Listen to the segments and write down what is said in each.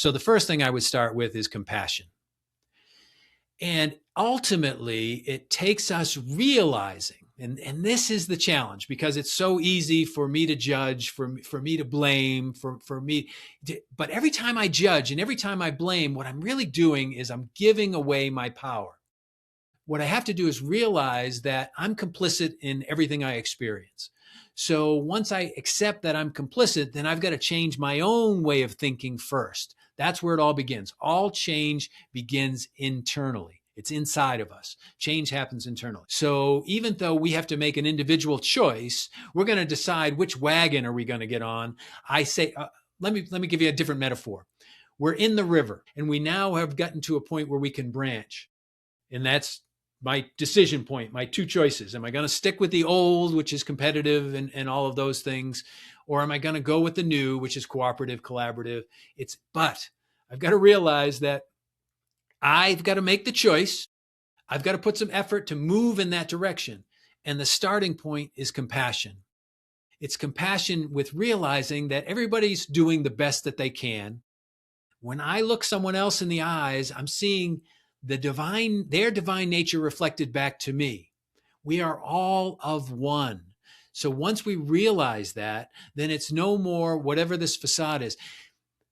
So the first thing I would start with is compassion. And ultimately, it takes us realizing, and this is the challenge, because it's so easy for me to judge, for me to blame, but every time I judge and every time I blame, what I'm really doing is I'm giving away my power. What I have to do is realize that I'm complicit in everything I experience. So once I accept that I'm complicit, then I've got to change my own way of thinking first. That's where it all begins. All change begins internally. It's inside of us. Change happens internally. So even though we have to make an individual choice, we're going to decide which wagon are we going to get on. I say, let me give you a different metaphor. We're in the river, and we now have gotten to a point where we can branch. And that's my decision point, my two choices. Am I going to stick with the old, which is competitive and all of those things? Or am I going to go with the new, which is cooperative, collaborative? But I've got to realize that I've got to make the choice. I've got to put some effort to move in that direction. And the starting point is compassion. It's compassion with realizing that everybody's doing the best that they can. When I look someone else in the eyes, I'm seeing their divine nature reflected back to me. We are all of one. So once we realize that, then it's no more whatever this facade is.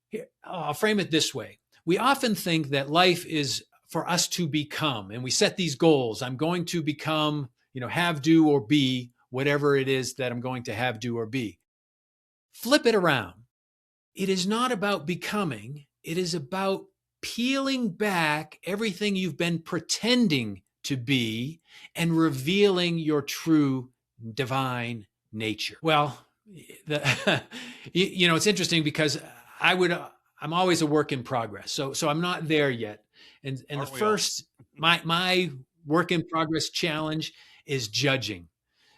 Here, I'll frame it this way. We often think that life is for us to become, and we set these goals. I'm going to become, have, do, or be whatever it is that I'm going to have, do, or be. Flip it around. It is not about becoming. It is about peeling back everything you've been pretending to be and revealing your true divine nature. Well, it's interesting because I'm always a work in progress. So I'm not there yet. And the first, my work in progress challenge is judging.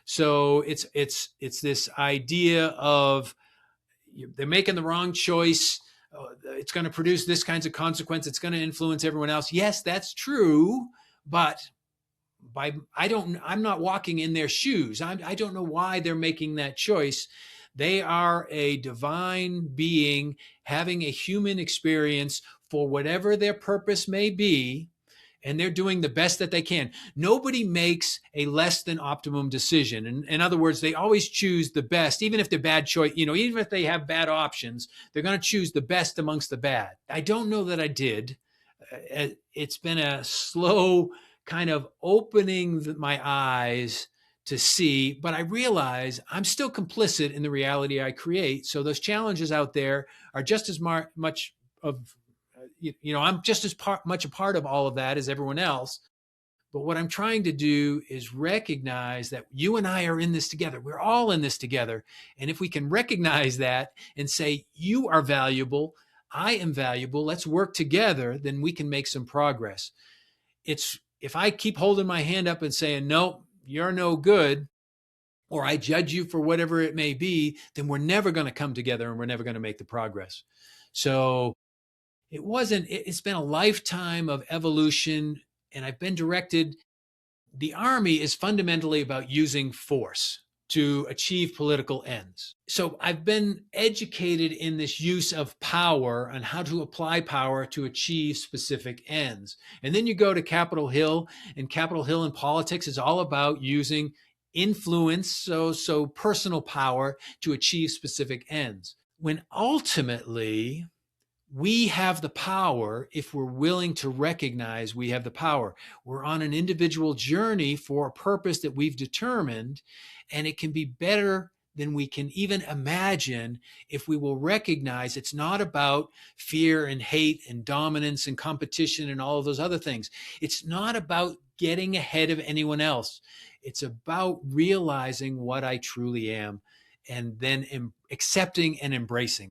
So it's this idea of they're making the wrong choice. It's going to produce this kinds of consequence. It's going to influence everyone else. Yes, that's true. But I'm not walking in their shoes. I don't know why they're making that choice. They are a divine being having a human experience for whatever their purpose may be. And they're doing the best that they can. Nobody makes a less than optimum decision. In other words, they always choose the best, even if they're bad choice, even if they have bad options, they're going to choose the best amongst the bad. I don't know that I did. It's been a slow kind of opening my eyes to see, but I realize I'm still complicit in the reality I create. So those challenges out there are just as much of I'm just as much a part of all of that as everyone else. But what I'm trying to do is recognize that you and I are in this together. We're all in this together. And if we can recognize that and say, you are valuable, I am valuable, let's work together, then we can make some progress. If I keep holding my hand up and saying, no, you're no good, or I judge you for whatever it may be, then we're never going to come together and we're never going to make the progress. So it's been a lifetime of evolution, and I've been directed. The army is fundamentally about using force to achieve political ends. So I've been educated in this use of power and how to apply power to achieve specific ends. And then you go to Capitol Hill, and Capitol Hill in politics is all about using influence, so personal power to achieve specific ends. When ultimately we have the power if we're willing to recognize we have the power. We're on an individual journey for a purpose that we've determined, and it can be better than we can even imagine if we will recognize it's not about fear and hate and dominance and competition and all of those other things. It's not about getting ahead of anyone else. It's about realizing what I truly am and then accepting and embracing.